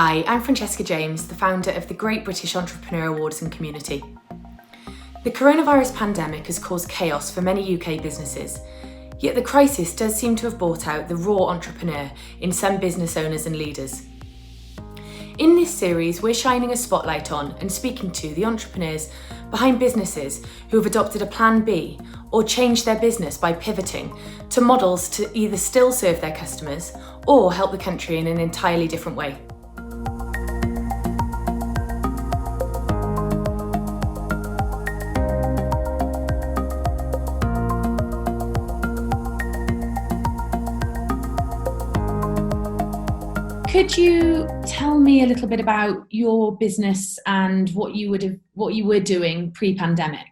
Hi, I'm Francesca James, the founder of the Great British Entrepreneur Awards and Community. The coronavirus pandemic has caused chaos for many UK businesses, yet the crisis does seem to have brought out the raw entrepreneur in some business owners and leaders. In this series, we're shining a spotlight on and speaking to the entrepreneurs behind businesses who have adopted a plan B or changed their business by pivoting to models to either still serve their customers or help the country in an entirely different way. Could you tell me a little bit about your business and what you were doing pre-pandemic?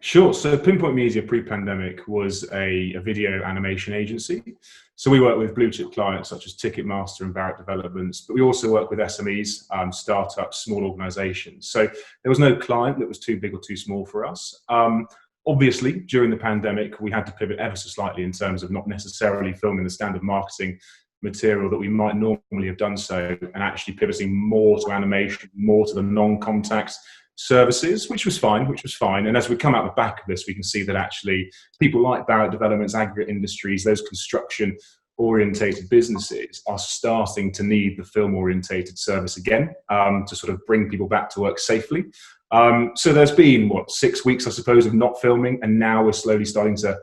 Sure. So Pinpoint Media pre-pandemic was a video animation agency. So we work with blue chip clients such as Ticketmaster and Barrett Developments, but we also work with SMEs, startups, small organizations. So there was no client that was too big or too small for us. Obviously, during the pandemic, we had to pivot ever so slightly in terms of not necessarily filming the standard marketing material that we might normally have done so, and actually pivoting more to animation, more to the non-contact services, which was fine. And as we come out the back of this, we can see that actually people like Barrett Developments, aggregate industries, those construction orientated businesses are starting to need the film orientated service again, to sort of bring people back to work safely. So there's been 6 weeks, I suppose, of not filming, and now we're slowly starting to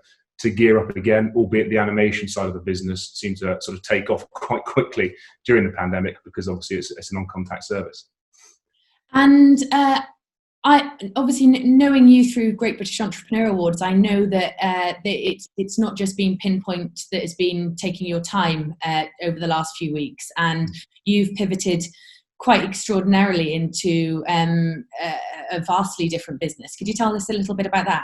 gear up again, albeit the animation side of the business seemed to sort of take off quite quickly during the pandemic because obviously it's a non-contact service. And I obviously, knowing you through Great British Entrepreneur Awards, I know that it's not just been Pinpoint that has been taking your time over the last few weeks, and you've pivoted quite extraordinarily into a vastly different business. Could you tell us a little bit about that?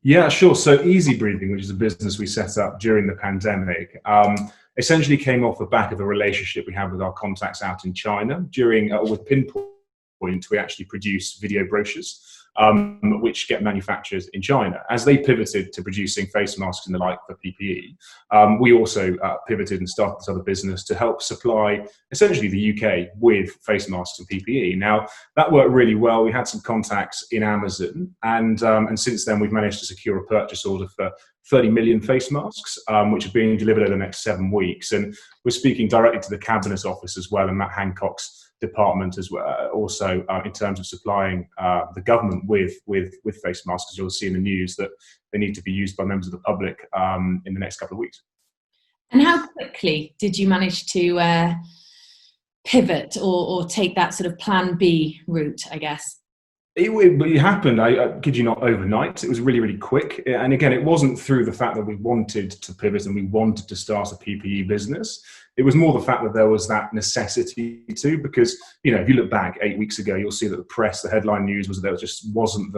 Yeah, sure. So Easy Breathing, which is a business we set up during the pandemic, essentially came off the back of a relationship we had with our contacts out in China. With Pinpoint, we actually produce video brochures, which get manufactured in China. As they pivoted to producing face masks and the like for PPE, we also pivoted and started this other business to help supply essentially the UK with face masks and PPE. Now, that worked really well. We had some contacts in Amazon, and since then we've managed to secure a purchase order for 30 million face masks, which are being delivered over the next 7 weeks. And we're speaking directly to the Cabinet Office as well, and Matt Hancock's department as well, also in terms of supplying the government with face masks, because you'll see in the news that they need to be used by members of the public in the next couple of weeks. And how quickly did you manage to pivot or take that sort of plan B route, I guess? It happened, I kid you not, overnight. It was really, really quick. And again, it wasn't through the fact that we wanted to pivot and we wanted to start a PPE business. It was more the fact that there was that necessity to, because, if you look back 8 weeks ago, you'll see that the press, the headline news was that there just wasn't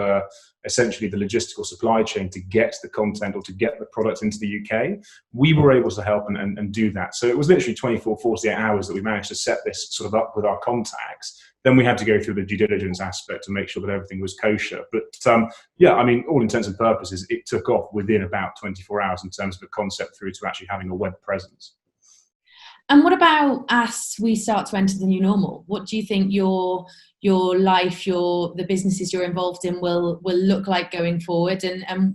essentially the logistical supply chain to get the content or to get the product into the UK. We were able to help and do that. So it was literally 24, 48 hours that we managed to set this sort of up with our contacts. Then we had to go through the due diligence aspect to make sure that everything was kosher. But all intents and purposes, it took off within about 24 hours in terms of the concept through to actually having a web presence. And what about as we start to enter the new normal? What do you think your life, the businesses you're involved in will look like going forward? And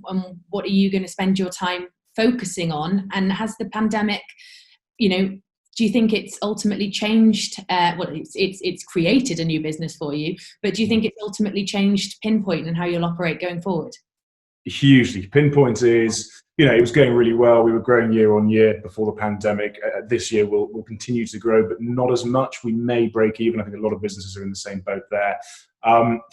what are you going to spend your time focusing on? And has the pandemic, do you think it's ultimately changed? It's created a new business for you, but do you think it's ultimately changed Pinpoint and how you'll operate going forward? Hugely. Pinpoint is, it was going really well. We were growing year on year before the pandemic. This year we'll continue to grow, but not as much. We may break even. I think a lot of businesses are in the same boat there.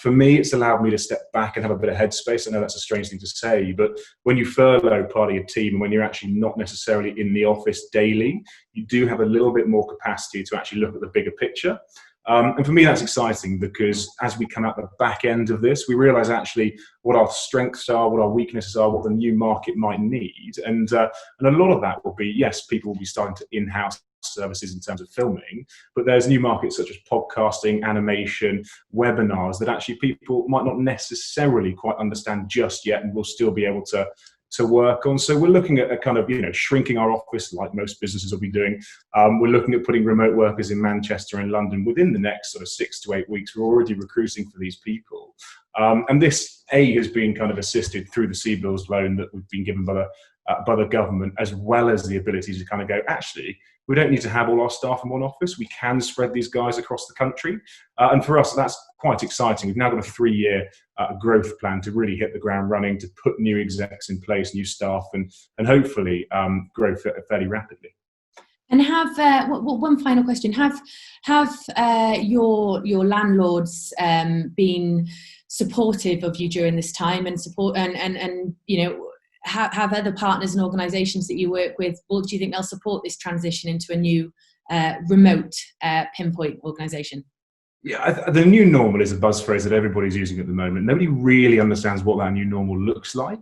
For me, it's allowed me to step back and have a bit of headspace. I know that's a strange thing to say, but when you furlough part of your team and when you're actually not necessarily in the office daily, you do have a little bit more capacity to actually look at the bigger picture. And for me, that's exciting because as we come out the back end of this, we realize actually what our strengths are, what our weaknesses are, what the new market might need. And a lot of that will be, yes, people will be starting to in-house services in terms of filming, but there's new markets such as podcasting, animation, webinars that actually people might not necessarily quite understand just yet, and will still be able to to work on. So we're looking at a kind of, shrinking our office like most businesses will be doing. We're looking at putting remote workers in Manchester and London within the next sort of 6 to 8 weeks. We're already recruiting for these people. And this has been kind of assisted through the CBILS loan that we've been given by the government, as well as the ability to kind of go, actually, we don't need to have all our staff in one office. We can spread these guys across the country. And for us, that's quite exciting. We've now got a 3-year growth plan to really hit the ground running, to put new execs in place, new staff, and hopefully grow fairly rapidly. And one final question: Have your landlords been supportive of you during this time, and have other partners and organisations that you work with? Or do you think they'll support this transition into a new remote pinpoint organisation? Yeah, the new normal is a buzz phrase that everybody's using at the moment. Nobody really understands what that new normal looks like.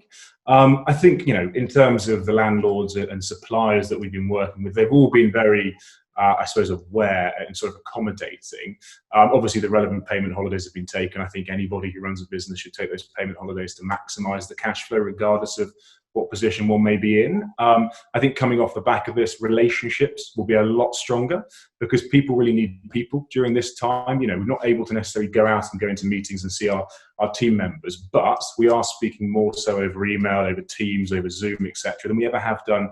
I think, in terms of the landlords and suppliers that we've been working with, they've all been very, aware and sort of accommodating. Obviously, the relevant payment holidays have been taken. I think anybody who runs a business should take those payment holidays to maximise the cash flow, regardless of what position one may be in. I think coming off the back of this, relationships will be a lot stronger, because people really need people during this time. We're not able to necessarily go out and go into meetings and see our team members, but we are speaking more so over email, over Teams, over Zoom, etc., than we ever have done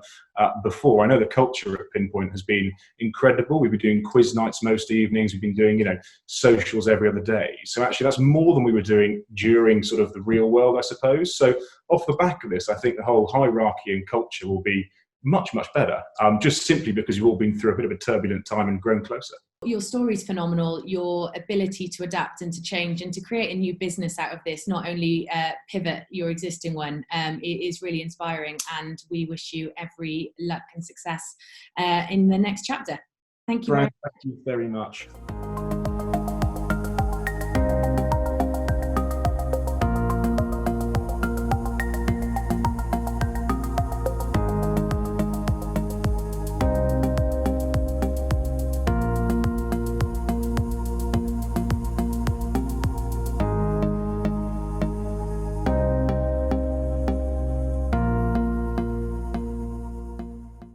before. I know the culture at Pinpoint has been incredible. We've been doing quiz nights most evenings. We've been doing, socials every other day. So actually that's more than we were doing during sort of the real world, I suppose. So off the back of this, I think the whole hierarchy and culture will be much, much better, just simply because you've all been through a bit of a turbulent time and grown closer. Your story's phenomenal. Your ability to adapt and to change and to create a new business out of this, not only pivot your existing one, it is really inspiring, and we wish you every luck and success in the next chapter. Thank you. Thank you very much.